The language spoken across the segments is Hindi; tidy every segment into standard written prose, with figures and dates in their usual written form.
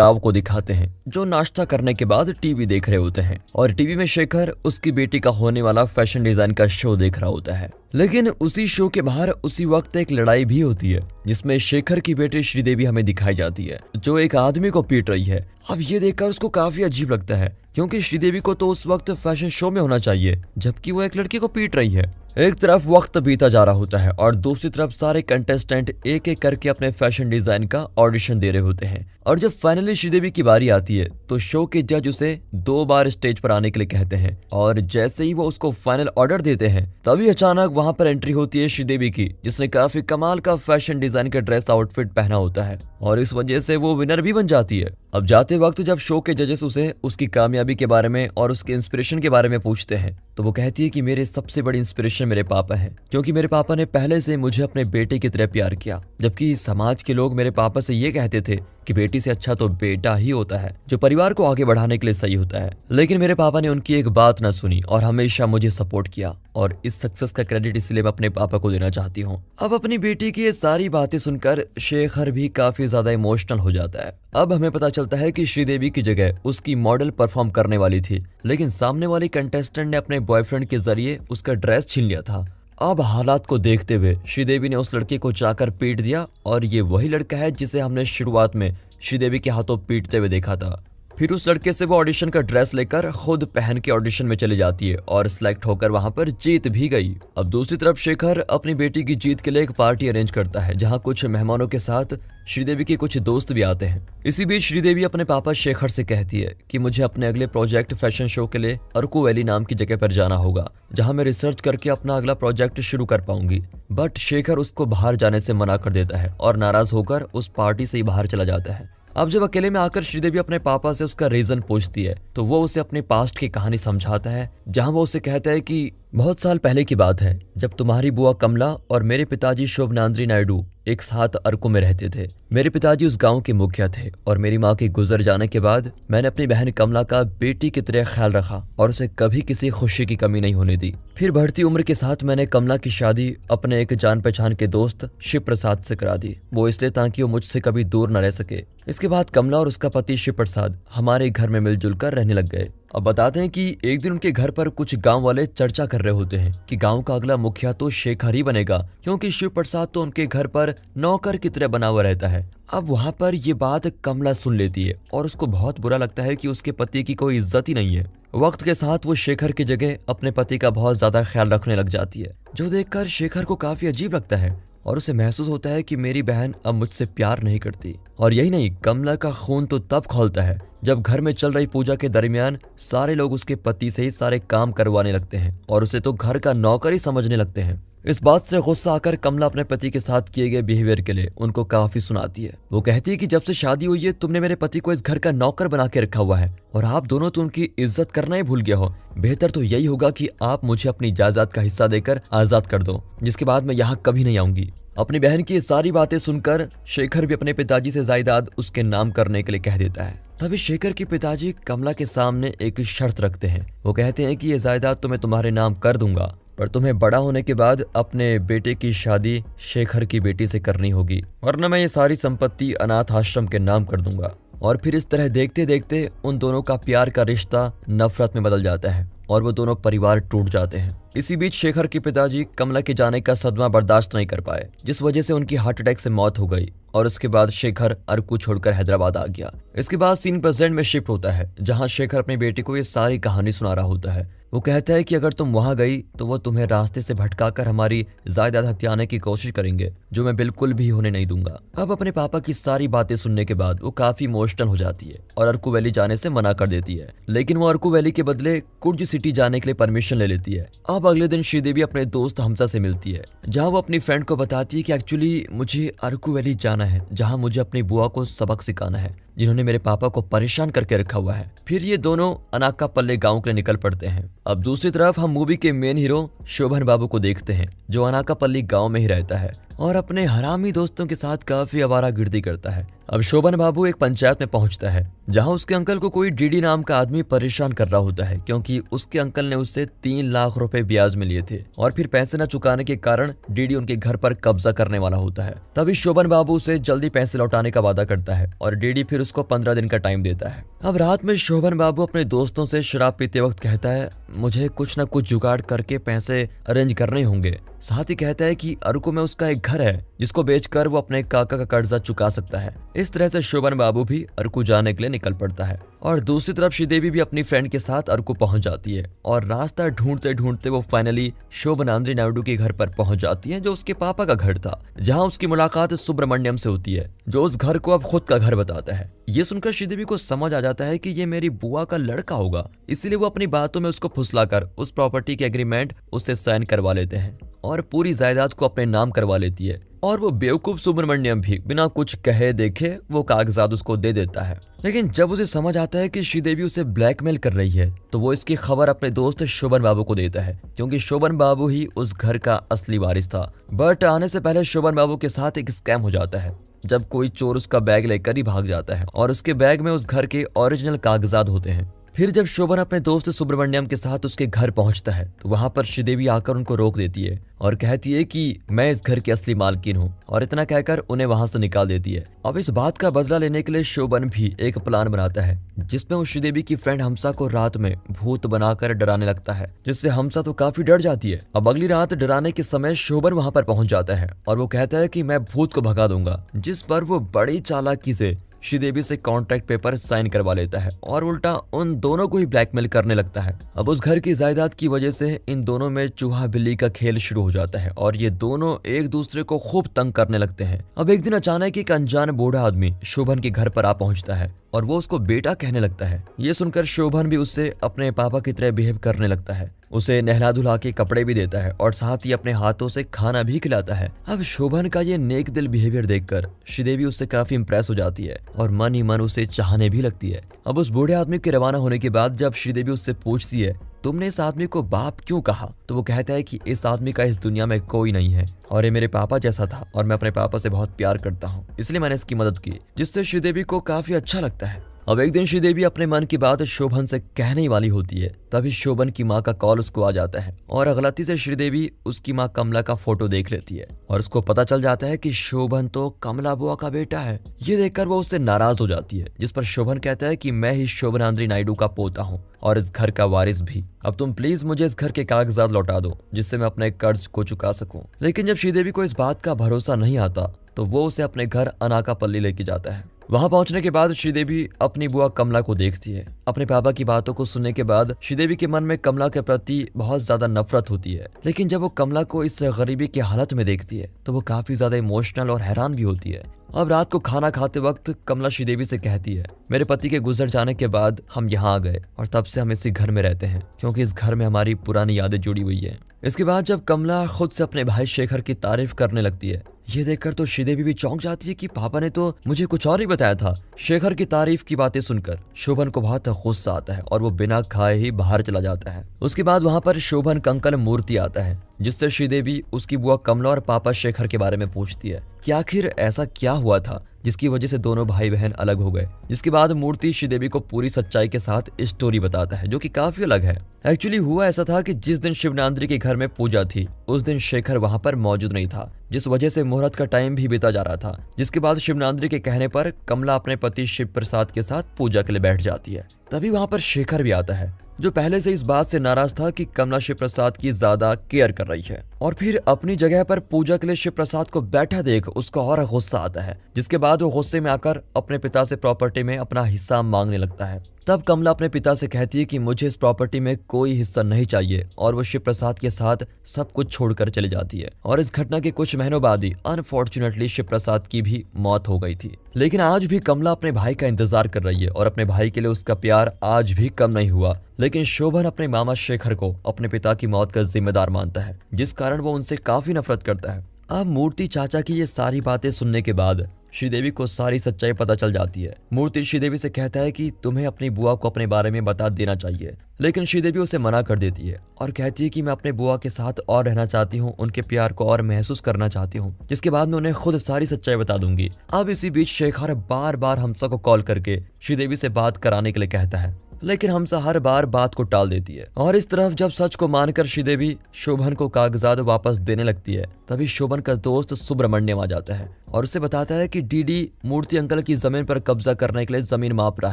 राव को दिखाते हैं जो नाश्ता करने के बाद टीवी देख रहे होते हैं और टीवी में शेखर उसकी बेटी का होने वाला फैशन डिजाइन का शो देख रहा होता है। लेकिन उसी शो के बाहर उसी वक्त एक लड़ाई भी होती है जिसमें शेखर की बेटी श्रीदेवी हमें दिखाई जाती है जो एक आदमी को पीट रही है। अब ये देखकर उसको काफी अजीब लगता है क्योंकि श्रीदेवी को तो उस वक्त फैशन शो में होना चाहिए जबकि वो एक लड़की को पीट रही है। एक तरफ वक्त बीता जा रहा होता है और दूसरी तरफ सारे कंटेस्टेंट एक एक करके अपने फैशन डिजाइन का ऑडिशन दे रहे होते हैं और जब फाइनली श्रीदेवी की बारी आती है तो शो के जज उसे 2 बार स्टेज पर आने के लिए कहते हैं और जैसे ही वो उसको फाइनल ऑर्डर देते हैं तभी अचानक वहां पर एंट्री होती है श्रीदेवी की जिसने काफी कमाल का फैशन डिजाइन का ड्रेस आउटफिट पहना होता है और इस वजह से वो विनर भी बन जाती है। अब जाते वक्त जब शो के जजेस उसे उसकी कामयाबी के बारे में और उसके इंस्पिरेशन के बारे में पूछते हैं तो वो कहती है कि मेरे सबसे बड़ी इंस्पिरेशन मेरे पापा हैं क्योंकि मेरे पापा ने पहले से मुझे अपने बेटे की तरह प्यार किया। जबकि समाज के लोग मेरे पापा से ये कहते थे कि बेटी से अच्छा तो बेटा ही होता है जो परिवार को आगे बढ़ाने के लिए सही होता है, लेकिन मेरे पापा ने उनकी एक बात न सुनी और हमेशा मुझे सपोर्ट किया और इस सक्सेस का क्रेडिट इसलिए मैं अपने पापा को देना चाहती हूँ। अब अपनी बेटी की ये सारी बातें सुनकर शेखर भी काफी ज्यादा इमोशनल हो जाता है। अब हमें पता चलता है कि श्रीदेवी की जगह उसकी मॉडल परफॉर्म करने वाली थी लेकिन सामने वाली कंटेस्टेंट ने अपने बॉयफ्रेंड के जरिए उसका ड्रेस छीन लिया था। अब हालात को देखते हुए श्रीदेवी ने उस लड़के को जाकर पीट दिया और ये वही लड़का है जिसे हमने शुरुआत में श्रीदेवी के हाथों पीटते हुए देखा था। फिर उस लड़के से वो ऑडिशन का ड्रेस लेकर खुद पहन के ऑडिशन में चली जाती है और सिलेक्ट होकर वहां पर जीत भी गई। अब दूसरी तरफ शेखर अपनी बेटी की जीत के लिए एक पार्टी अरेंज करता है जहां कुछ मेहमानों के साथ श्रीदेवी के कुछ दोस्त भी आते हैं। इसी बीच श्रीदेवी अपने पापा शेखर से कहती है कि मुझे अपने अगले प्रोजेक्ट फैशन शो के लिए अरकू वैली नाम की जगह पर जाना होगा जहां मैं रिसर्च करके अपना अगला प्रोजेक्ट शुरू कर पाऊंगी। बट शेखर उसको बाहर जाने से मना कर देता है और नाराज होकर उस पार्टी से ही बाहर चला जाता है। अब जब अकेले में आकर श्रीदेवी अपने पापा से उसका रीजन पूछती है तो वो उसे अपने पास्ट की कहानी समझाता है जहां वो उसे कहता है कि बहुत साल पहले की बात है जब तुम्हारी बुआ कमला और मेरे पिताजी शोभनांद्री नायडू एक साथ अरकू में रहते थे। मेरे पिताजी उस गांव के मुखिया थे और मेरी माँ के गुजर जाने के बाद मैंने अपनी बहन कमला का बेटी की तरह ख्याल रखा और उसे कभी किसी खुशी की कमी नहीं होने दी। फिर बढ़ती उम्र के साथ मैंने कमला की शादी अपने एक जान पहचान के दोस्त शिव प्रसाद से करा दी, वो इसलिए ताकि वो मुझसे कभी दूर न रह सके। इसके बाद कमला और उसका पति शिव प्रसाद हमारे घर में मिलजुल कर रहने लग गए। अब बताते हैं कि एक दिन उनके घर पर कुछ गांव वाले चर्चा कर रहे होते हैं कि गांव का अगला मुखिया तो शेखर ही बनेगा क्योंकि शिव प्रसाद तो उनके घर पर नौकर की तरह बना हुआ रहता है। अब वहां पर ये बात कमला सुन लेती है और उसको बहुत बुरा लगता है कि उसके पति की कोई इज्जत ही नहीं है। वक्त के साथ वो शेखर की जगह अपने पति का बहुत ज्यादा ख्याल रखने लग जाती है जो देखकर शेखर को काफी अजीब लगता है और उसे महसूस होता है कि मेरी बहन अब मुझसे प्यार नहीं करती। और यही नहीं, कमला का खून तो तब खौलता है जब घर में चल रही पूजा के दरमियान सारे लोग उसके पति से ही सारे काम करवाने लगते हैं और उसे तो घर का नौकर ही समझने लगते हैं। इस बात से गुस्सा आकर कमला अपने पति के साथ किए गए बिहेवियर के लिए उनको काफी सुनाती है। वो कहती है कि जब से शादी हुई है तुमने मेरे पति को इस घर का नौकर बना के रखा हुआ है और आप दोनों तो उनकी इज्जत करना ही भूल गए हो। बेहतर तो यही होगा कि आप मुझे अपनी जायदाद का हिस्सा देकर आजाद कर दो, जिसके बाद मैं यहाँ कभी नहीं आऊंगी। अपनी बहन की सारी बातें सुनकर शेखर भी अपने पिताजी से जायदाद उसके नाम करने के लिए कह देता है। तभी शेखर के पिताजी कमला के सामने एक शर्त रखते हैं। वो कहते हैं कि ये जायदाद तो मैं तुम्हारे नाम कर दूंगा पर तुम्हें बड़ा होने के बाद अपने बेटे की शादी शेखर की बेटी से करनी होगी, वरना मैं ये सारी संपत्ति अनाथ आश्रम के नाम कर दूंगा। और फिर इस तरह देखते देखते उन दोनों का प्यार का रिश्ता नफरत में बदल जाता है और वो दोनों परिवार टूट जाते हैं। इसी बीच शेखर के पिताजी कमला के जाने का सदमा बर्दाश्त नहीं कर पाए जिस वजह से उनकी हार्ट अटैक से मौत हो गई और उसके बाद शेखर अरकू छोड़कर हैदराबाद आ गया। इसके बाद सीन प्रेजेंट में शिफ्ट होता है जहां शेखर अपनी बेटी को ये सारी कहानी सुना रहा होता है। वो कहता है कि अगर तुम वहां गई तो वो तुम्हें रास्ते से भटकाकर हमारी जायदाद हथियाने की कोशिश करेंगे जो मैं बिल्कुल भी होने नहीं दूंगा। अब अपने पापा की सारी बातें सुनने के बाद वो काफी इमोशनल हो जाती है और अरकू वैली जाने से मना कर देती है, लेकिन वो अरकू वैली के बदले कुर्ज सिटी जाने के लिए परमिशन ले लेती है। अब अगले दिन श्रीदेवी अपने दोस्त हमजा से मिलती है जहाँ वो अपनी फ्रेंड को बताती है कि एक्चुअली मुझे अरकू वैली जाना है जहाँ मुझे अपनी बुआ को सबक सिखाना है जिन्होंने मेरे पापा को परेशान करके रखा हुआ है। फिर ये दोनों अनाकापल्ली गांव के लिए निकल पड़ते हैं। अब दूसरी तरफ हम मूवी के मेन हीरो शोभन बाबू को देखते हैं जो अनाकापल्ली गांव में ही रहता है और अपने हरामी दोस्तों के साथ काफी आवारागर्दी करता है। अब शोभन बाबू एक पंचायत में पहुंचता है जहां उसके अंकल को कोई डीडी नाम का आदमी परेशान कर रहा होता है, क्योंकि उसके अंकल ने उससे 3 लाख रुपए ब्याज में लिए थे और फिर पैसे न चुकाने के कारण डीडी उनके घर पर कब्जा करने वाला होता है। तभी शोभन बाबू उसे जल्दी पैसे लौटाने का वादा करता है और डीडी फिर उसको 15 दिन का टाइम देता है। अब रात में शोभन बाबू अपने दोस्तों से शराब पीते वक्त कहता है, मुझे कुछ न कुछ जुगाड़ करके पैसे अरेंज करने होंगे। साथ ही कहता है कि अरकू में उसका एक घर है जिसको बेचकर वो अपने काका का कर्जा चुका सकता है। इस तरह से शोभन बाबू भी अरकू जाने के लिए निकल पड़ता है और दूसरी तरफ श्रीदेवी भी अपनी फ्रेंड के साथ अरकू पहुंच जाती है और रास्ता ढूंढते ढूंढते वो फाइनली शोभनाद्री नायडू के घर पर पहुंच जाती है, जो उसके पापा का घर था, जहां उसकी मुलाकात सुब्रमण्यम से होती है, जो उस घर को अब खुद का घर बताता है। ये सुनकर श्रीदेवी को समझ आ जाता है कि ये मेरी बुआ का लड़का होगा, इसीलिए वो अपनी बातों में उसको फुसलाकर उस प्रॉपर्टी के एग्रीमेंट उससे साइन करवा लेते हैं और पूरी जायदाद को अपने नाम करवा लेती है। और वो बेवकूफ सुब्रमण्यम भी बिना कुछ कहे देखे वो कागजात उसको दे देता है। लेकिन जब उसे समझ आता है कि श्रीदेवी उसे ब्लैकमेल कर रही है तो वो इसकी खबर अपने दोस्त शोभन बाबू को देता है, क्योंकि शोभन बाबू ही उस घर का असली वारिस था। बट आने से पहले शोभन बाबू के साथ एक स्कैम हो जाता है जब कोई चोर उसका बैग लेकर ही भाग जाता है और उसके बैग में उस घर के ओरिजिनल कागजात होते हैं। फिर जब शोभन अपने दोस्त सुब्रमण्यम के साथ उसके घर पहुंचता है तो वहां पर श्रीदेवी आकर उनको रोक देती है और कहती है कि मैं इस घर की असली मालकिन हूँ, और इतना कहकर उन्हें वहां से निकाल देती है। अब इस बात का बदला लेने के लिए शोभन भी एक प्लान बनाता है जिसमें वो श्रीदेवी की फ्रेंड हमसा को रात में भूत बनाकर डराने लगता है, जिससे हमसा तो काफी डर जाती है। अब अगली रात डराने के समय शोभन वहां पर पहुंच जाता है और वो कहता है कि मैं भूत को भगा दूंगा, जिस पर वो बड़ी चालाकी से श्रीदेवी से कॉन्ट्रैक्ट पेपर साइन करवा लेता है और उल्टा उन दोनों को ही ब्लैकमेल करने लगता है। अब उस घर की जायदाद की वजह से इन दोनों में चूहा बिल्ली का खेल शुरू हो जाता है और ये दोनों एक दूसरे को खूब तंग करने लगते हैं। अब एक दिन अचानक एक अनजान बूढ़ा आदमी शोभन के घर पर आ पहुंचता है और वो उसको बेटा कहने लगता है। ये सुनकर शोभन भी उससे अपने पापा की तरह बिहेव करने लगता है, उसे नहला धुला के कपड़े भी देता है और साथ ही अपने हाथों से खाना भी खिलाता है। अब शोभन का ये नेक दिल बिहेवियर देखकर श्रीदेवी उससे काफी इंप्रेस हो जाती है और मन ही मन उसे चाहने भी लगती है। अब उस बूढ़े आदमी के रवाना होने के बाद जब श्रीदेवी उससे पूछती है, तुमने इस आदमी को बाप क्यों कहा, तो वो कहता है कि इस आदमी का इस दुनिया में कोई नहीं है और ये मेरे पापा जैसा था और मैं अपने पापा से बहुत प्यार करता हूँ, इसलिए मैंने इसकी मदद की, जिससे श्रीदेवी को काफी अच्छा लगता है। अब एक दिन श्रीदेवी अपने मन की बात शोभन से कहने वाली होती है, तभी शोभन की माँ का कॉल उसको आ जाता है और गलती से श्रीदेवी उसकी माँ कमला का फोटो देख लेती है और उसको पता चल जाता है कि शोभन तो कमला बुआ का बेटा है। ये देखकर वो उससे नाराज हो जाती है, जिस पर शोभन कहता है कि मैं ही शोभनाद्री नायडू का पोता हूँ और इस घर का वारिस भी। अब तुम प्लीज मुझे इस घर के कागजात लौटा दो जिससे मैं अपने कर्ज को चुका सकूं। लेकिन जब श्रीदेवी को इस बात का भरोसा नहीं आता तो वो उसे अपने घर अनाकापल्ली लेके जाता है। वहां पहुंचने के बाद श्रीदेवी अपनी बुआ कमला को देखती है। अपने पापा की बातों को सुनने के बाद श्रीदेवी के मन में कमला के प्रति बहुत ज्यादा नफरत होती है, लेकिन जब वो कमला को इस गरीबी की हालत में देखती है तो वो काफी ज्यादा इमोशनल और हैरान भी होती है। अब रात को खाना खाते वक्त कमला श्रीदेवी से कहती है, मेरे पति के गुजर जाने के बाद हम यहाँ आ गए और तब से हम इसी घर में रहते हैं क्योंकि इस घर में हमारी पुरानी यादें जुड़ी हुई है। इसके बाद जब कमला खुद से अपने भाई शेखर की तारीफ करने लगती है, ये देखकर तो श्रीदेवी भी चौंक जाती है कि पापा ने तो मुझे कुछ और ही बताया था। शेखर की तारीफ की बातें सुनकर शोभन को बहुत गुस्सा आता है और वो बिना खाए ही बाहर चला जाता है। उसके बाद वहां पर शोभन का अंकल मूर्ति आता है, जिससे श्रीदेवी उसकी बुआ कमला और पापा शेखर के बारे में पूछती है कि आखिर ऐसा क्या हुआ था जिसकी वजह से दोनों भाई बहन अलग हो गए। जिसके बाद मूर्ति श्रीदेवी को पूरी सच्चाई के साथ स्टोरी बताता है, जो कि काफी अलग है। एक्चुअली हुआ ऐसा था कि जिस दिन शिवनाद्री के घर में पूजा थी उस दिन शेखर वहां पर मौजूद नहीं था, जिस वजह से मुहूर्त का टाइम भी बीता जा रहा था। जिसके बाद शिवनाद्री के कहने पर कमला अपने पति शिव प्रसाद के साथ पूजा के लिए बैठ जाती है। तभी वहां पर शेखर भी आता है, जो पहले से इस बात से नाराज था कि कमला शिव प्रसाद की ज्यादा केयर कर रही है, और फिर अपनी जगह पर पूजा के लिए शिव प्रसाद को बैठा देख उसको और गुस्सा आता है। जिसके बाद वो गुस्से में आकर अपने पिता से प्रॉपर्टी में अपना हिस्सा मांगने लगता है। तब कमला अपने पिता से कहती है कि मुझे इस प्रॉपर्टी में कोई हिस्सा नहीं चाहिए और वो शिव प्रसाद के साथ सब कुछ छोड़कर चली जाती है। और इस घटना के कुछ महीनों बाद ही अनफॉर्चुनेटली शिव प्रसाद की भी मौत हो गई थी। लेकिन आज भी कमला अपने भाई का इंतजार कर रही है और अपने भाई के लिए उसका प्यार आज भी कम नहीं हुआ। लेकिन शोभन अपने मामा शेखर को अपने पिता की मौत का जिम्मेदार मानता है, जिस कारण वो उनसे काफी नफरत करता है। अब मूर्ति चाचा की ये सारी बातें सुनने के बाद श्रीदेवी को सारी सच्चाई पता चल जाती है। मूर्ति श्रीदेवी से कहता है कि तुम्हें अपनी बुआ को अपने बारे में बता देना चाहिए, लेकिन श्रीदेवी उसे मना कर देती है और कहती है कि मैं अपने बुआ के साथ और रहना चाहती हूँ, उनके प्यार को और महसूस करना चाहती हूँ, जिसके बाद मैं उन्हें खुद सारी सच्चाई बता दूंगी। अब इसी बीच शेखर बार बार हमसा को कॉल करके श्रीदेवी से बात कराने के लिए कहता है, लेकिन हमसा हर बार बात को टाल देती है। और इस तरफ जब सच को मानकर श्रीदेवी शोभन को कागजात वापस देने लगती है, तभी शोभन का दोस्त सुब्रमण्यम आ जाता है और उसे बताता है कि डीडी मूर्ति अंकल की जमीन पर कब्जा करने के लिए जमीन माप रहा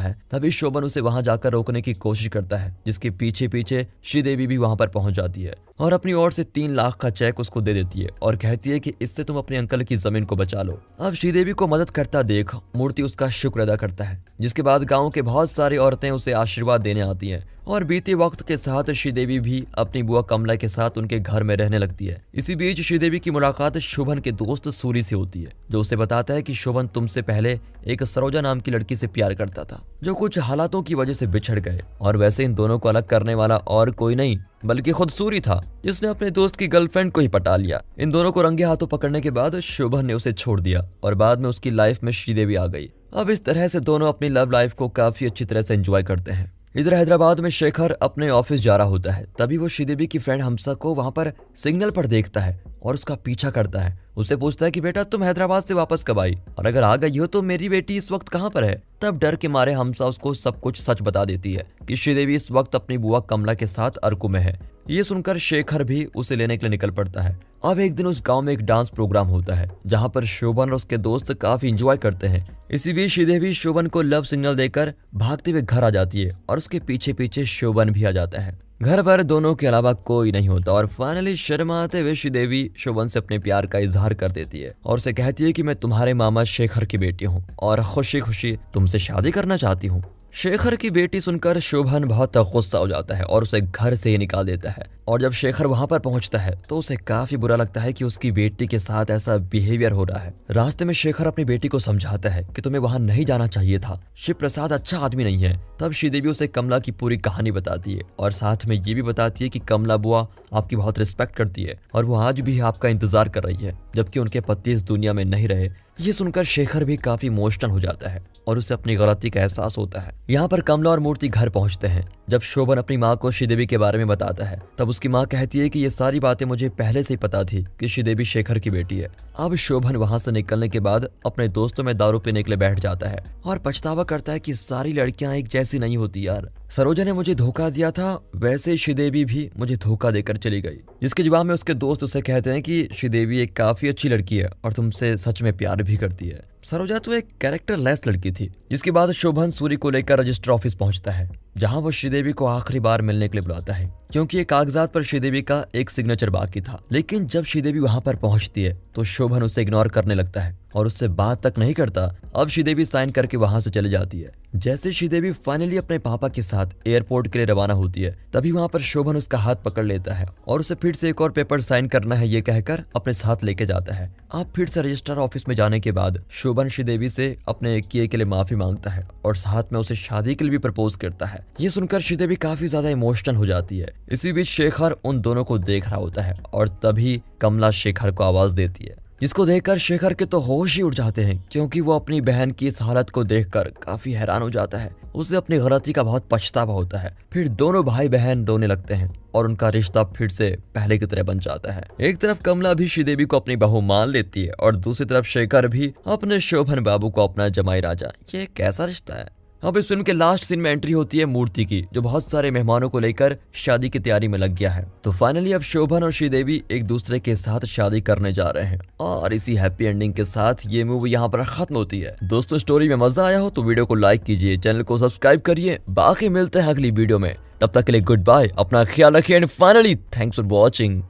है। तभी शोभन उसे वहां जाकर रोकने की कोशिश करता है, जिसके पीछे पीछे श्रीदेवी भी वहां पर पहुंच जाती है और अपनी ओर से 3 लाख का चेक उसको दे देती है और कहती है कि इससे तुम अपने अंकल की जमीन को बचा लो। अब श्रीदेवी को मदद करता देख मूर्ति उसका शुक्र अदा करता है, जिसके बाद गाँव के बहुत सारी औरतें उसे आशीर्वाद देने आती हैं और बीते वक्त के साथ श्रीदेवी भी अपनी बुआ कमला के साथ उनके घर में रहने लगती है। इसी बीच श्रीदेवी की मुलाकात शोभन के दोस्त सूरी से होती है, जो उसे बताता है कि शोभन तुमसे पहले एक सरोजा नाम की लड़की से प्यार करता था, जो कुछ हालातों की वजह से बिछड़ गए। और वैसे इन दोनों को अलग करने वाला और कोई नहीं बल्कि खुद सूरी था, जिसने अपने दोस्त की गर्लफ्रेंड को ही पटा लिया। इन दोनों को रंगे हाथों पकड़ने के बाद शोभन ने उसे छोड़ दिया और बाद में उसकी लाइफ में श्रीदेवी आ गई। अब इस तरह से दोनों अपनी लव लाइफ को काफी अच्छी तरह से एंजॉय करते हैं। इधर हैदराबाद में शेखर अपने ऑफिस जा रहा होता है, तभी वो श्रीदेवी की फ्रेंड हमसा को वहां पर सिग्नल पर देखता है और उसका पीछा करता है। उससे पूछता है कि बेटा तुम हैदराबाद से वापस कब आई, और अगर आ गई हो तो मेरी बेटी इस वक्त कहाँ पर है। तब डर के मारे हमसा उसको सब कुछ सच बता देती है कि श्रीदेवी इस वक्त अपनी बुआ कमला के साथ अरकू में है। ये सुनकर शेखर भी उसे लेने के लिए निकल पड़ता है। अब एक दिन उस गांव में एक डांस प्रोग्राम होता है, जहां पर शोभन और उसके दोस्त काफी एंजॉय करते हैं। इसी बीच श्रीदेवी शोभन को लव सिग्नल देकर भागते हुए घर आ जाती है और उसके पीछे पीछे शोभन भी आ जाता है। घर पर दोनों के अलावा कोई नहीं होता और फाइनली शर्माते हुए श्रीदेवी शोभन से अपने प्यार का इजहार कर देती है और उसे कहती है कि मैं तुम्हारे मामा शेखर की बेटी हूँ और खुशी खुशी तुमसे शादी करना चाहती हूँ। शेखर की बेटी सुनकर शोभन बहुत गुस्सा हो जाता है और उसे घर से ही निकाल देता है। और जब शेखर वहां पर पहुंचता है तो उसे काफी बुरा लगता है कि उसकी बेटी के साथ ऐसा बिहेवियर हो रहा है। रास्ते में शेखर अपनी बेटी को समझाता है कि तुम्हें वहां नहीं जाना चाहिए था, शिव प्रसाद अच्छा आदमी नहीं है। तब श्रीदेवी उसे कमला की पूरी कहानी बताती है और साथ में ये भी बताती है कि कमला बुआ आपकी बहुत रिस्पेक्ट करती है और वो आज भी आपका इंतजार कर रही है, जबकि उनके पति इस दुनिया में नहीं रहे। ये सुनकर शेखर भी काफी इमोशनल हो जाता है और उसे अपनी गलती का एहसास होता है। यहाँ पर कमला और मूर्ति घर पहुंचते हैं। जब शोभन अपनी माँ को श्रीदेवी के बारे में बताता है, तब उसकी माँ कहती है कि ये सारी बातें मुझे पहले से ही पता थी कि श्रीदेवी शेखर की बेटी है। अब शोभन वहां से निकलने के बाद अपने दोस्तों में दारू पीने के लिए बैठ जाता है और पछतावा करता है कि सारी लड़कियां एक जैसी नहीं होती यार। सरोजा ने मुझे धोखा दिया था, वैसे श्रीदेवी भी मुझे धोखा देकर चली गई। जिसके जवाब में उसके दोस्त उसे कहते हैं कि श्रीदेवी एक काफी अच्छी लड़की है और तुमसे सच में प्यार भी करती है। सरोजा तो एक कैरेक्टर लेस लड़की थी। जिसके बाद शोभन सूरी को लेकर रजिस्टर ऑफिस पहुंचता है, जहां वो श्रीदेवी को आखिरी बार मिलने के लिए बुलाता है, क्योंकि ये कागजात पर श्रीदेवी का एक सिग्नेचर बाकी था। लेकिन जब श्रीदेवी वहां पर पहुंचती है तो शोभन उसे इग्नोर करने लगता है और उससे बात तक नहीं करता। अब श्रीदेवी साइन करके वहां से चली जाती है। जैसे श्रीदेवी फाइनली अपने पापा के साथ एयरपोर्ट के लिए रवाना होती है, तभी वहां पर शोभन उसका हाथ पकड़ लेता है और उसे फिर से एक और पेपर साइन करना है ये कहकर अपने साथ लेके जाता है। अब फिर से रजिस्ट्रार ऑफिस में जाने के बाद शोभन श्रीदेवी से अपने किए के लिए माफी मांगता है और साथ में उसे शादी के लिए भी प्रपोज करता है। ये सुनकर श्रीदेवी काफी ज्यादा इमोशनल हो जाती है। इसी बीच शेखर उन दोनों को देख रहा होता है और तभी कमला शेखर को आवाज देती है, जिसको देखकर शेखर के तो होश ही उड़ जाते हैं, क्योंकि वो अपनी बहन की इस हालत को देखकर काफी हैरान हो जाता है। उसे अपनी गलती का बहुत पछतावा होता है। फिर दोनों भाई बहन रोने लगते हैं और उनका रिश्ता फिर से पहले की तरह बन जाता है। एक तरफ कमला भी श्रीदेवी को अपनी बहू मान लेती है और दूसरी तरफ शेखर भी अपने शोभन बाबू को अपना जमाई राजा। ये कैसा रिश्ता है। अब इस फिल्म के लास्ट सीन में एंट्री होती है मूर्ति की, जो बहुत सारे मेहमानों को लेकर शादी की तैयारी में लग गया है। तो फाइनली अब शोभन और श्रीदेवी एक दूसरे के साथ शादी करने जा रहे हैं और इसी हैप्पी एंडिंग के साथ ये मूवी यहाँ पर खत्म होती है। दोस्तों, स्टोरी में मजा आया हो तो वीडियो को लाइक कीजिए, चैनल को सब्सक्राइब करिए। बाकी मिलते हैं अगली वीडियो में, तब तक के लिए गुड बाय, अपना ख्याल रखिए and finally thanks for watching.